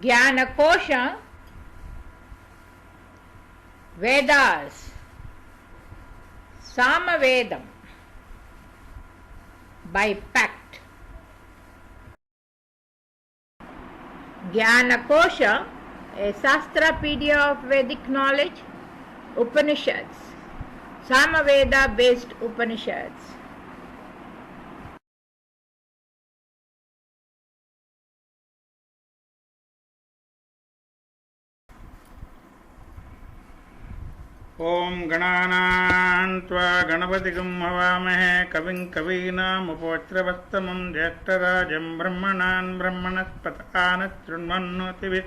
Jnana-kosha, Vedas, Samavedam, by pact. Jnana-kosha, a Sastrapedia of Vedic knowledge, Upanishads, Samaveda based Upanishads. ओम गणानां त्वा गणपतिगं हवामहे कविं कवीनामुपवज्रवस्तमं ज्येष्ठराजं ब्रह्मणान् ब्रह्मणस्पतकान् शृण्वन्नोतिभिः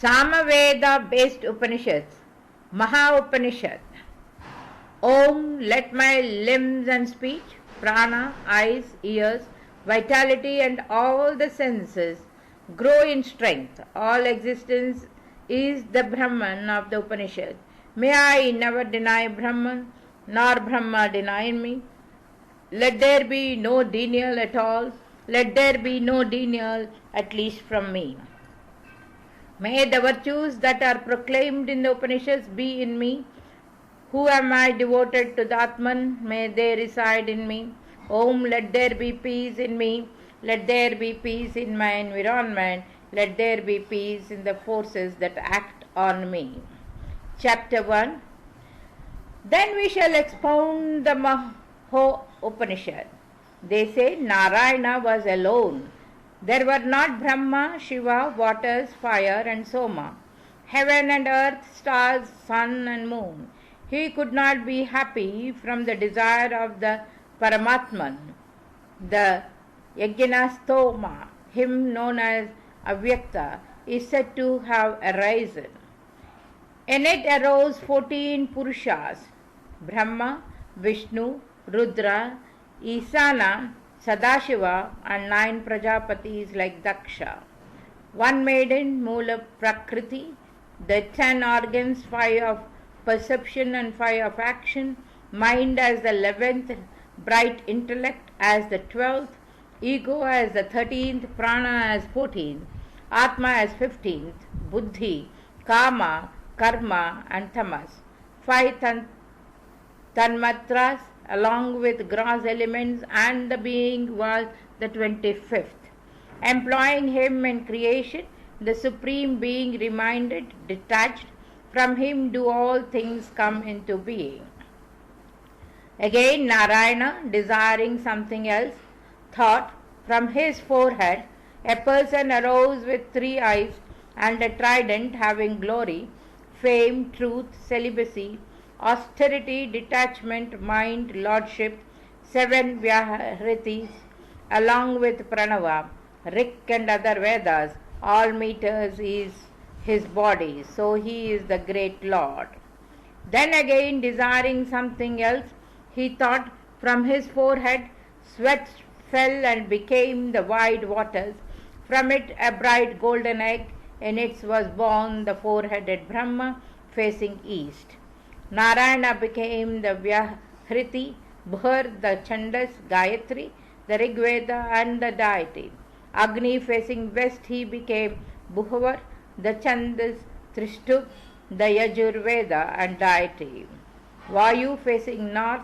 Samaveda based Upanishads, Maha Upanishad. Om, let my limbs and speech, prana, eyes, ears, vitality and all the senses grow in strength. All existence is the Brahman of the Upanishad. May I never deny Brahman, nor Brahma deny me. Let there be no denial at all. Let there be no denial, at least from me. May the virtues that are proclaimed in the Upanishads be in me. Who am I devoted to the Atman? May they reside in me. Om, let there be peace in me. Let there be peace in my environment. Let there be peace in the forces that act on me. Chapter 1. Then we shall expound the Maha Upanishad. They say Narayana was alone. There were not Brahma, Shiva, waters, fire and Soma, heaven and earth, stars, sun and moon. He could not be happy from the desire of the Paramatman. The Yajnastoma, him known as Avyakta, is said to have arisen. In it arose 14 Purushas, Brahma, Vishnu, Rudra, Isana, Sadashiva and 9 Prajapatis like Daksha. 1 maiden, Mula Prakriti, the 10 organs, 5 of perception and 5 of action, mind as the 11th, bright intellect as the 12th, ego as the 13th, prana as 14th, atma as 15th, buddhi, kama, karma and tamas. 5 tanmatras along with gross elements, and the being was the 25th. Employing him in creation, the Supreme Being reminded, detached, from him do all things come into being. Again Narayana, desiring something else, thought, from his forehead a person arose with 3 eyes and a trident having glory, fame, truth, celibacy, austerity, detachment, mind, lordship, 7 Vyahritis, along with Pranava, Rik and other Vedas, all meters is his body, so he is the great Lord. Then again, desiring something else, he thought, from his forehead sweat fell and became the wide waters, from it a bright golden egg, in it was born the 4-headed Brahma facing east. Narayana became the Vyahriti, Bhur the Chandas, Gayatri, the Rigveda and the deity. Agni facing west he became Bhuvar, the Chandas, Trishtup, the Yajurveda and deity. Vayu facing north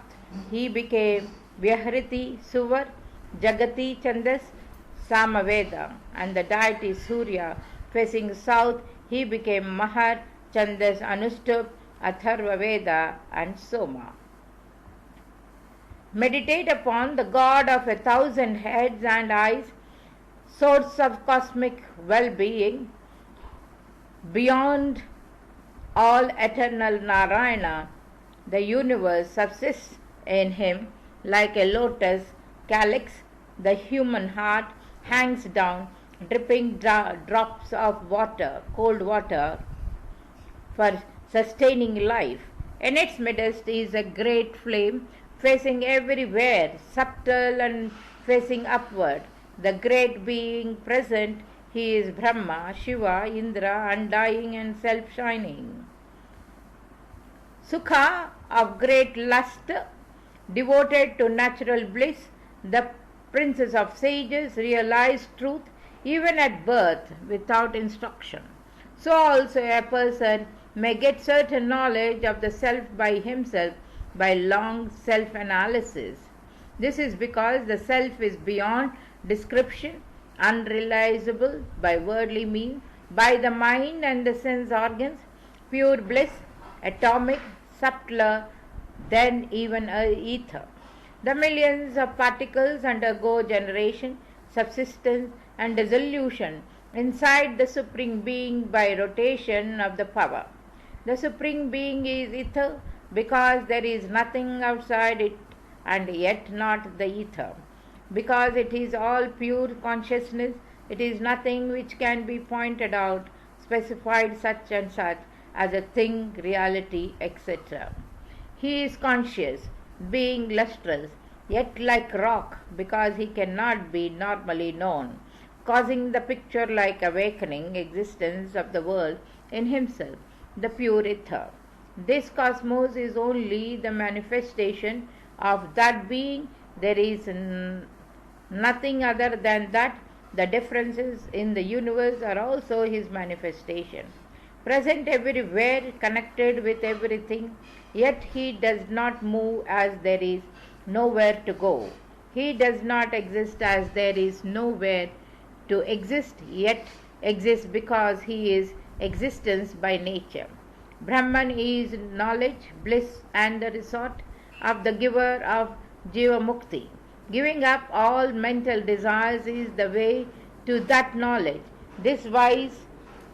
he became Vyahriti, Suvar, Jagati, Chandas, Samaveda, and the deity Surya facing south he became Mahar, Chandas, Anustup, Atharva Veda and Soma. Meditate upon the God of 1,000 heads and eyes, source of cosmic well-being, beyond all eternal Narayana. The universe subsists in him like a lotus calyx. The human heart hangs down, dripping drops of water, cold water, for sustaining life. In its midst is a great flame facing everywhere, subtle and facing upward. The great being present, he is Brahma, Shiva, Indra, undying and self-shining. Sukha of great lust, devoted to natural bliss, The princes of sages realize truth even at birth without instruction. So also a person may get certain knowledge of the self by himself by long self-analysis. This is because the self is beyond description, unrealizable by worldly means, by the mind and the sense organs, pure bliss, atomic, subtler than even ether. The millions of particles undergo generation, subsistence, and dissolution inside the Supreme Being by rotation of the power. The Supreme Being is ether because there is nothing outside it, and yet not the ether. Because it is all pure consciousness, it is nothing which can be pointed out, specified such and such as a thing, reality, etc. He is conscious, being lustrous, yet like rock, because he cannot be normally known, causing the picture-like awakening existence of the world in himself, the pure ether. This cosmos is only the manifestation of that being. There is nothing other than that. The differences in the universe are also his manifestation. Present everywhere, connected with everything, yet he does not move as there is nowhere to go. He does not exist as there is nowhere to exist, yet exists because he is existence by nature. Brahman is knowledge, bliss, and the resort of the giver of Jiva Mukti. Giving up all mental desires is the way to that knowledge. This wise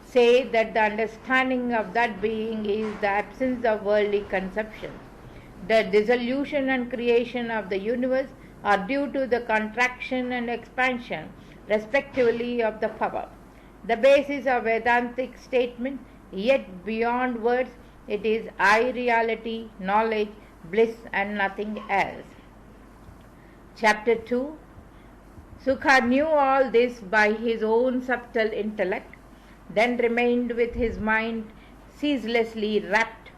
say that the understanding of that being is the absence of worldly conceptions. The dissolution and creation of the universe are due to the contraction and expansion, respectively, of the power. The basis of Vedantic statement, yet beyond words, it is I reality, knowledge, bliss, and nothing else. Chapter 2. Sukha knew all this by his own subtle intellect, then remained with his mind ceaselessly wrapped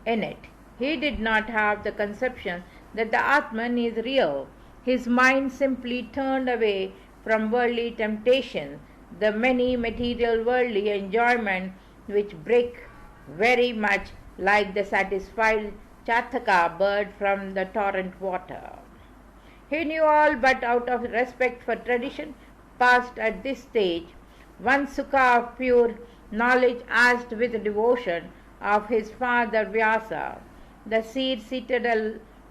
in it. He did not have the conception that the Atman is real. His mind simply turned away from worldly temptation, the many material worldly enjoyment which break very much like the satisfied Chataka bird from the torrent water. He knew all, but out of respect for tradition passed at this stage, one Sukha of pure knowledge asked with devotion of his father Vyasa, the seer seated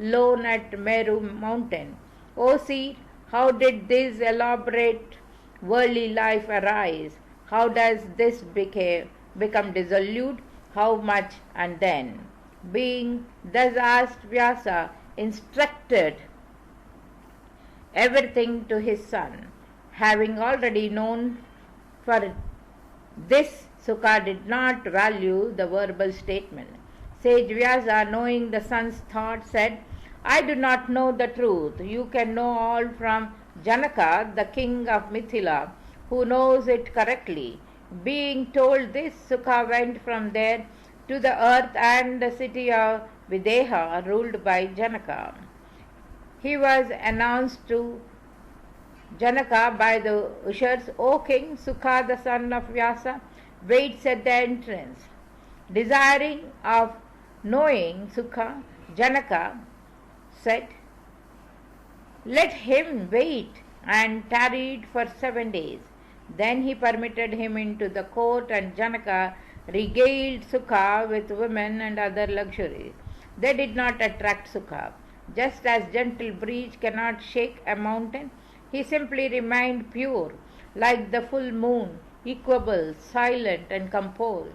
alone at Meru mountain. O seer, how did this elaborate worldly life arise? How does this become dissolute? How much and then? Being thus asked, Vyasa instructed everything to his son. Having already known for this, Sukha did not value the verbal statement. Sage Vyasa, knowing the son's thought, said, I do not know the truth. You can know all from Janaka, the king of Mithila, who knows it correctly. Being told this, Sukha went from there to the earth and the city of Videha, ruled by Janaka. He was announced to Janaka by the ushers, O king, Sukha, the son of Vyasa, waits at the entrance. Desiring of knowing Sukha, Janaka said, let him wait, and tarried for 7 days. Then he permitted him into the court, and Janaka regaled Sukha with women and other luxuries. They did not attract Sukha. Just as gentle breeze cannot shake a mountain, he simply remained pure, like the full moon, equable, silent, and composed.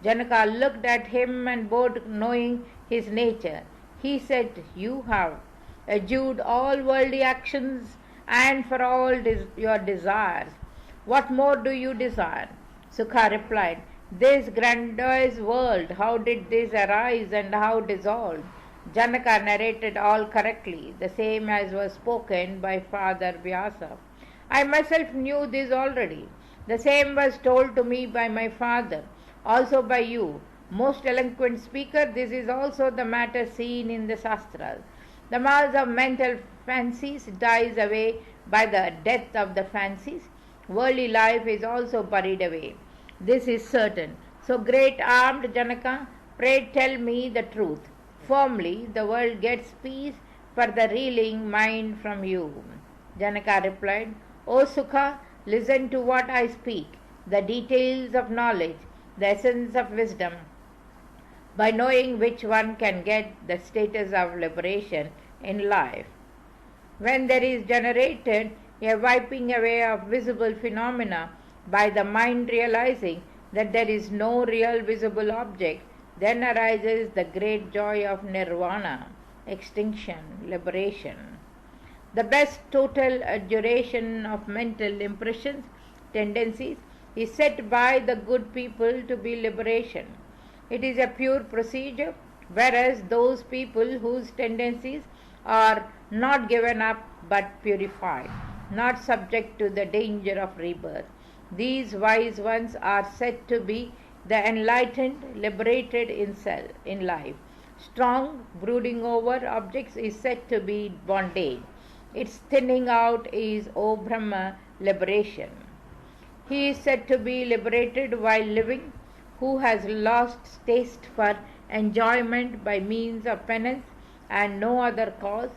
Janaka looked at him and bowed, knowing his nature. He said, you have eschewed all worldly actions and for all your desires. What more do you desire? Sukha replied, this grandiose world, how did this arise and how dissolve? Janaka narrated all correctly, the same as was spoken by Father Vyasa. I myself knew this already. The same was told to me by my father, also by you. Most eloquent speaker, this is also the matter seen in the Shastras. The mass of mental fancies dies away by the death of the fancies. Worldly life is also buried away. This is certain. So, great armed Janaka, pray tell me the truth. Firmly, the world gets peace for the reeling mind from you. Janaka replied, O Sukha, listen to what I speak, the details of knowledge, the essence of wisdom, by knowing which one can get the status of liberation in life. When there is generated a wiping away of visible phenomena by the mind realizing that there is no real visible object, then arises the great joy of nirvana, extinction, liberation. The best total duration of mental impressions, tendencies, is set by the good people to be liberation. It is a pure procedure, whereas those people whose tendencies are not given up but purified, not subject to the danger of rebirth, these wise ones are said to be the enlightened, liberated in life. Strong brooding over objects is said to be bondage. Its thinning out is, O Brahma, liberation. He is said to be liberated while living, who has lost taste for enjoyment by means of penance and no other cause,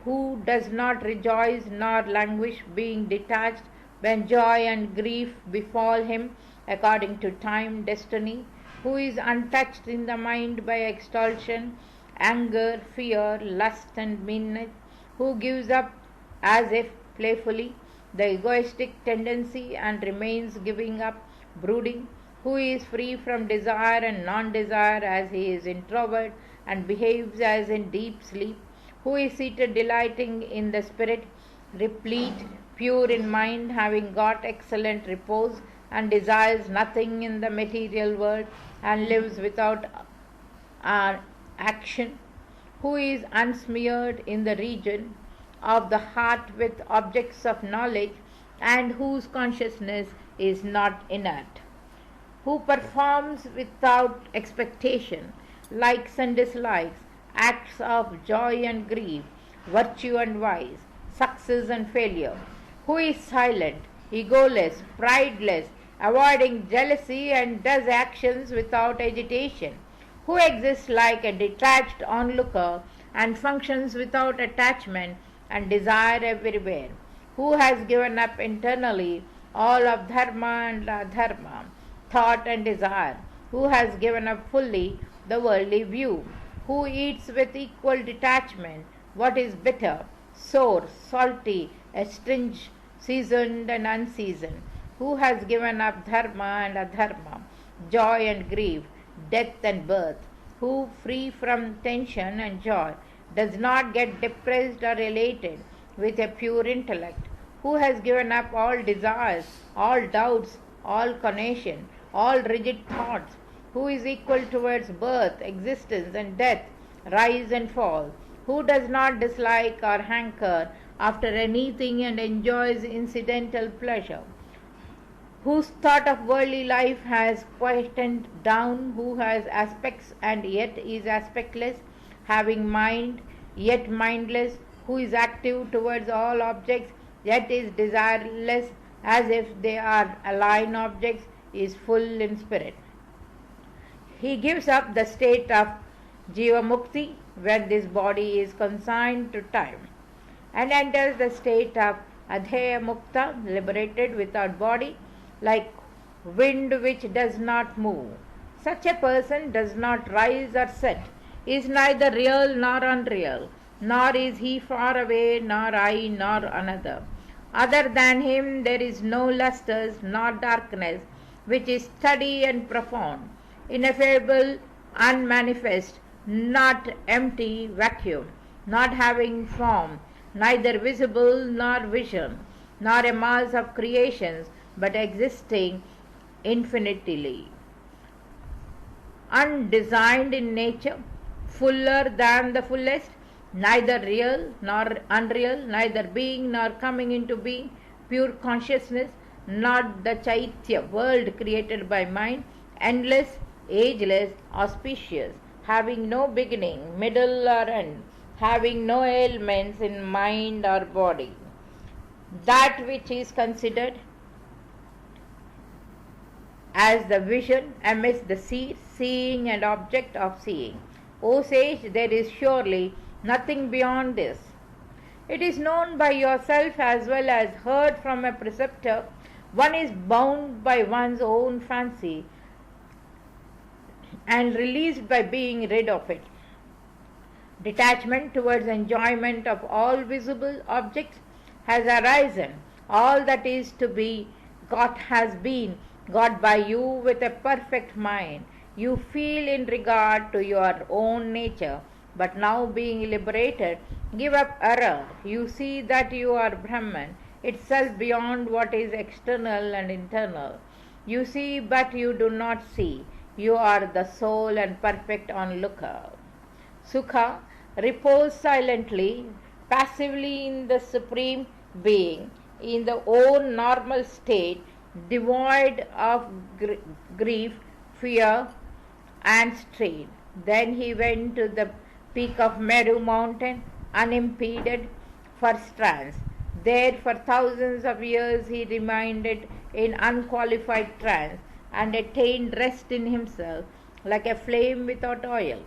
who does not rejoice nor languish, being detached when joy and grief befall him according to time, destiny, who is untouched in the mind by expulsion, anger, fear, lust, and meanness, who gives up as if playfully the egoistic tendency and remains giving up brooding, who is free from desire and non-desire as he is introvert and behaves as in deep sleep, who is seated delighting in the spirit, replete, pure in mind, having got excellent repose, and desires nothing in the material world, and lives without action, who is unsmeared in the region of the heart with objects of knowledge, and whose consciousness is not inert, who performs without expectation, likes and dislikes, acts of joy and grief, virtue and vice, success and failure, who is silent, egoless, prideless, avoiding jealousy and does actions without agitation, who exists like a detached onlooker and functions without attachment and desire everywhere, who has given up internally all of dharma and adharma, thought and desire, who has given up fully the worldly view, who eats with equal detachment what is bitter, sour, salty, astringent, seasoned and unseasoned, who has given up dharma and adharma, joy and grief, death and birth, who, free from tension and joy, does not get depressed or elated with a pure intellect, who has given up all desires, all doubts, all cognition, all rigid thoughts, who is equal towards birth, existence and death, rise and fall, who does not dislike or hanker after anything and enjoys incidental pleasure, whose thought of worldly life has quietened down, who has aspects and yet is aspectless, having mind yet mindless, who is active towards all objects yet is desireless as if they are alien objects, is full in spirit. He gives up the state of Jiva Mukti when this body is consigned to time, and enters the state of Adheya Mukta, liberated without body, like wind which does not move. Such a person does not rise or set, is neither real nor unreal, nor is he far away, nor I, nor another. Other than him there is no lustres nor darkness, which is steady and profound, ineffable, unmanifest, not empty vacuum, not having form, neither visible nor vision, nor a mass of creations, but existing infinitely, undesigned in nature, fuller than the fullest, neither real nor unreal, neither being nor coming into being, pure consciousness, not the Chaitya world created by mind, endless, ageless, auspicious, having no beginning, middle or end, having no ailments in mind or body. That which is considered as the vision amidst the seeing and object of seeing. O sage, there is surely nothing beyond this. It is known by yourself as well as heard from a preceptor. One is bound by one's own fancy and released by being rid of it. Detachment towards enjoyment of all visible objects has arisen. All that is to be got has been got by you with a perfect mind. You feel in regard to your own nature, but now being liberated, give up error. You see that you are Brahman, itself beyond what is external and internal. You see, but you do not see. You are the sole and perfect onlooker. Sukha, repose silently, passively in the Supreme Being, in the own normal state, devoid of grief, fear, and strain. Then he went to the peak of Meru mountain, unimpeded for strands. There for thousands of years he remained in unqualified trance and attained rest in himself like a flame without oil.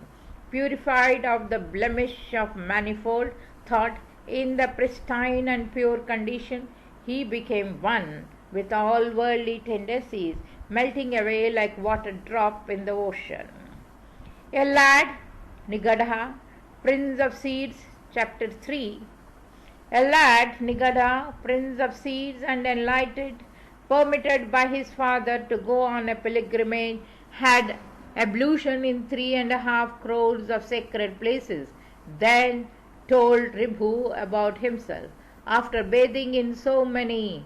Purified of the blemish of manifold thought, in the pristine and pure condition, he became one with all worldly tendencies, melting away like water drop in the ocean. A lad, Nigadha, Prince of Seeds, chapter 3. A lad, Nigadha, Prince of Seeds and enlightened, permitted by his father to go on a pilgrimage, had ablution in 3.5 crores of sacred places, then told Ribhu about himself. After bathing in so many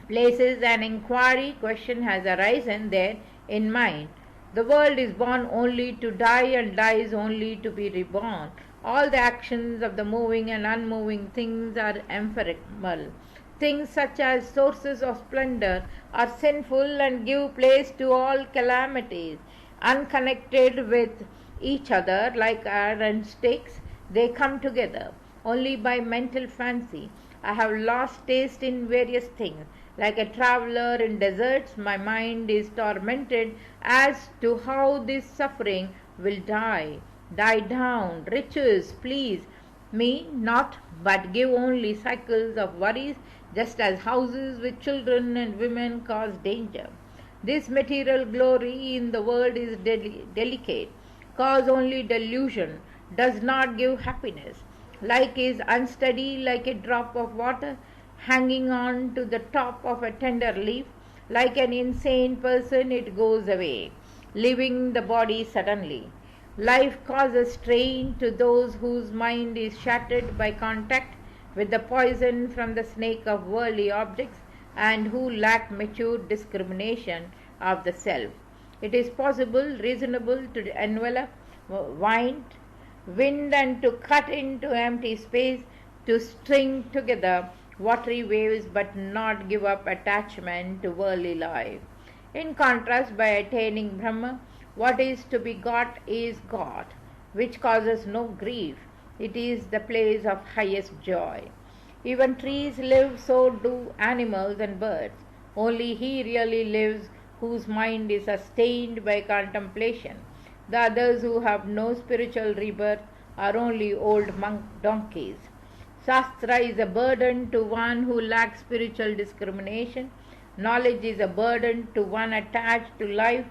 places, an inquiry question has arisen there in mind. The world is born only to die and dies only to be reborn. All the actions of the moving and unmoving things are ephemeral. Things such as sources of splendor are sinful and give place to all calamities. Unconnected with each other like iron and sticks, they come together only by mental fancy. I have lost taste in various things. Like a traveler in deserts, my mind is tormented as to how this suffering will die down. Riches please me not, but give only cycles of worries, just as houses with children and women cause danger. This material glory in the world is delicate, cause only delusion, does not give happiness. Like is unsteady like a drop of water hanging on to the top of a tender leaf. Like an insane person it goes away, leaving the body suddenly. Life causes strain to those whose mind is shattered by contact with the poison from the snake of worldly objects and who lack mature discrimination of the self. It is possible, reasonable to envelop wind and to cut into empty space, to string together watery waves but not give up attachment to worldly life. In contrast, by attaining Brahma, what is to be got is got, which causes no grief. It is the place of highest joy. Even trees live, so do animals and birds. Only he really lives whose mind is sustained by contemplation. The others who have no spiritual rebirth are only old donkeys. Shastra is a burden to one who lacks spiritual discrimination. Knowledge is a burden to one attached to life.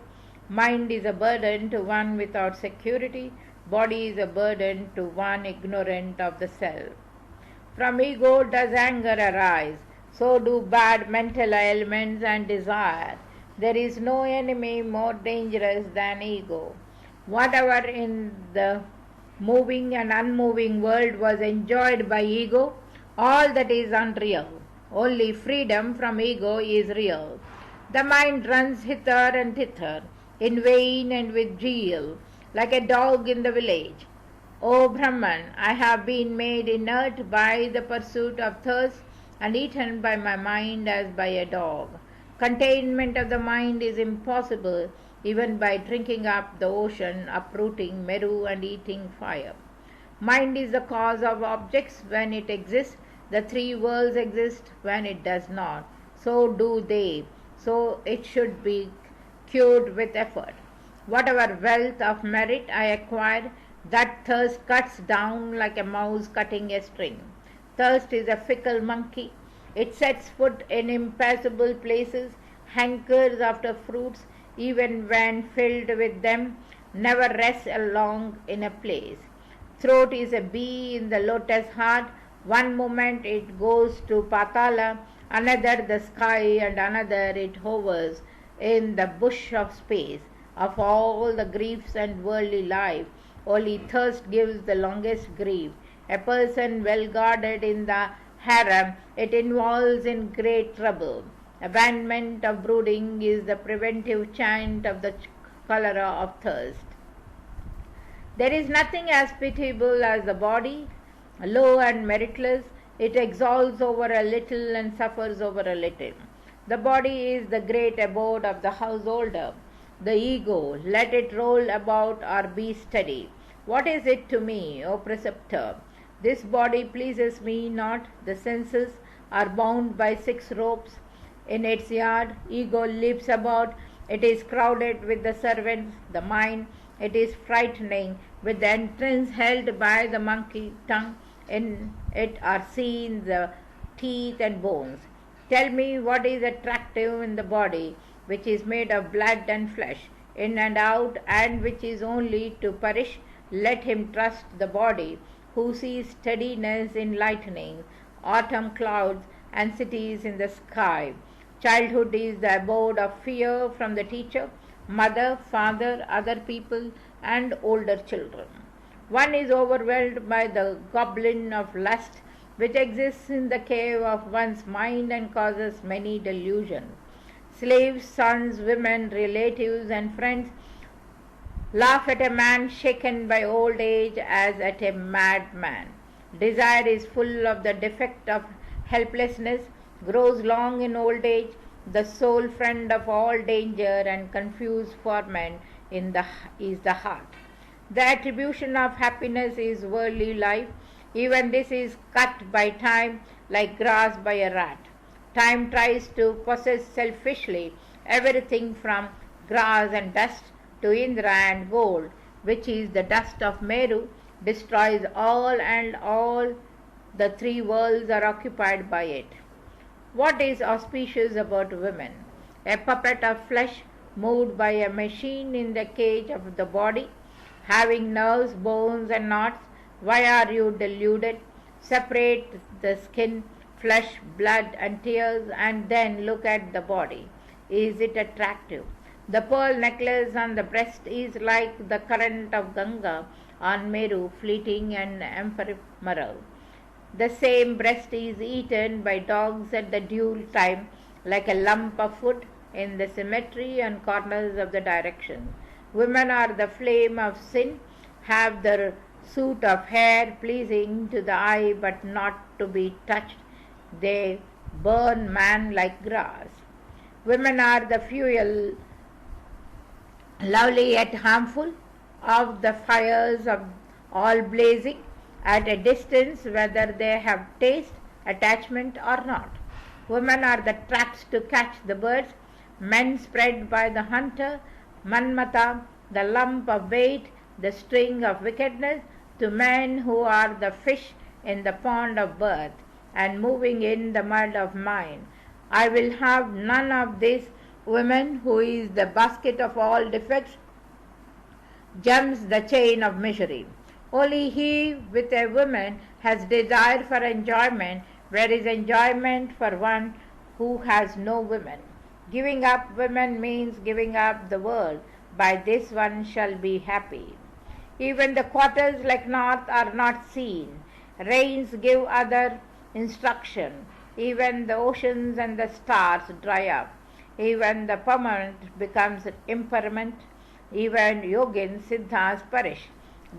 Mind is a burden to one without security. Body is a burden to one ignorant of the self. From ego does anger arise, so do bad mental ailments and desire. There is no enemy more dangerous than ego. Whatever in the moving and unmoving world was enjoyed by ego, all that is unreal. Only freedom from ego is real. The mind runs hither and thither, in vain and with zeal, like a dog in the village. O Brahman, I have been made inert by the pursuit of thirst and eaten by my mind as by a dog. Containment of the mind is impossible even by drinking up the ocean, uprooting Meru and eating fire. Mind is the cause of objects when it exists. The three worlds exist when it does not. So do they. So it should be cured with effort. Whatever wealth of merit I acquire, that thirst cuts down like a mouse cutting a string. Thirst is a fickle monkey. It sets foot in impassable places, hankers after fruits, even when filled with them, never rests long in a place. Throat is a bee in the lotus heart. One moment it goes to Patala, another the sky, and another it hovers in the bush of space. Of all the griefs and worldly life, only thirst gives the longest grief. A person well guarded in the harem, it involves in great trouble. Abandonment of brooding is the preventive chant of the cholera of thirst. There is nothing as pitiable as the body, low and meritless. It exalts over a little and suffers over a little. The body is the great abode of the householder. The ego, let it roll about or be steady. What is it to me, O preceptor? This body pleases me not. The senses are bound by 6 ropes. In its yard, ego leaps about. It is crowded with the servants. The mind, it is frightening with the entrance held by the monkey tongue. In it are seen the teeth and bones. Tell me what is attractive in the body, which is made of blood and flesh, in and out, and which is only to perish. Let him trust the body, who sees steadiness in lightning, autumn clouds, and cities in the sky. Childhood is the abode of fear from the teacher, mother, father, other people, and older children. One is overwhelmed by the goblin of lust, which exists in the cave of one's mind and causes many delusions. Slaves, sons, women, relatives, and friends laugh at a man shaken by old age as at a madman. Desire is full of the defect of helplessness, grows long in old age, the sole friend of all danger and confused foreman is the heart. The attribution of happiness is worldly life. Even this is cut by time like grass by a rat. Time tries to possess selfishly everything from grass and dust to Indra and gold, which is the dust of Meru, destroys all, and all the 3 worlds are occupied by it. What is auspicious about women? A puppet of flesh moved by a machine in the cage of the body, having nerves, bones, and knots. Why are you deluded? Separate the skin, flesh, blood, and tears, and then look at the body. Is it attractive? The pearl necklace on the breast is like the current of Ganga on Meru, fleeting and ephemeral. The same breast is eaten by dogs at the due time, like a lump of food in the symmetry and corners of the directions. Women are the flame of sin, have the suit of hair pleasing to the eye but not to be touched. They burn man like grass. Women are the fuel, lovely yet harmful, of the fires of all blazing at a distance, whether they have taste, attachment, or not. Women are the traps to catch the birds, men spread by the hunter, Manmata, the lump of weight, the string of wickedness, to men who are the fish in the pond of birth, and moving in the mud of mind. I will have none of this. Woman, who is the basket of all defects, jumps the chain of misery. Only he with a woman has desire for enjoyment, where is enjoyment for one who has no women. Giving up women means giving up the world. By this one shall be happy. Even the quarters like north are not seen. Rains give other instruction. Even the oceans and the stars dry up. Even the permanent becomes impermanent. Even yogins, siddhas perish.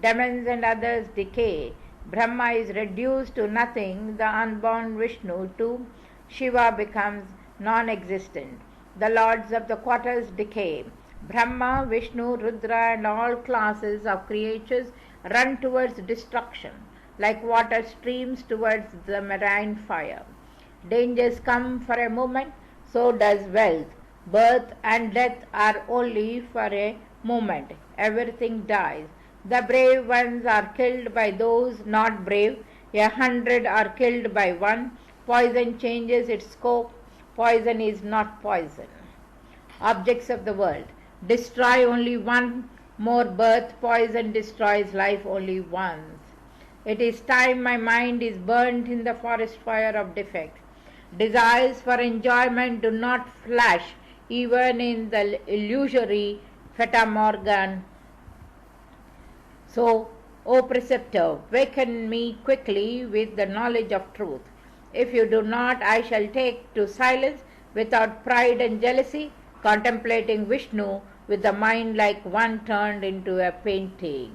Demons and others decay. Brahma is reduced to nothing. The unborn Vishnu too. Shiva becomes non-existent. The lords of the quarters decay. Brahma, Vishnu, Rudra, and all classes of creatures run towards destruction, like water streams towards the marine fire. Dangers come for a moment, so does wealth. Birth and death are only for a moment. Everything dies. The brave ones are killed by those not brave. 100 are killed by one. Poison changes its scope. Poison is not poison. Objects of the world. Destroy only one more birth. Poison destroys life only once. It is time my mind is burnt in the forest fire of defect. Desires for enjoyment do not flash even in the illusory fata morgan. So, O preceptor, waken me quickly with the knowledge of truth. If you do not, I shall take to silence without pride and jealousy, contemplating Vishnu with the mind like one turned into a painting.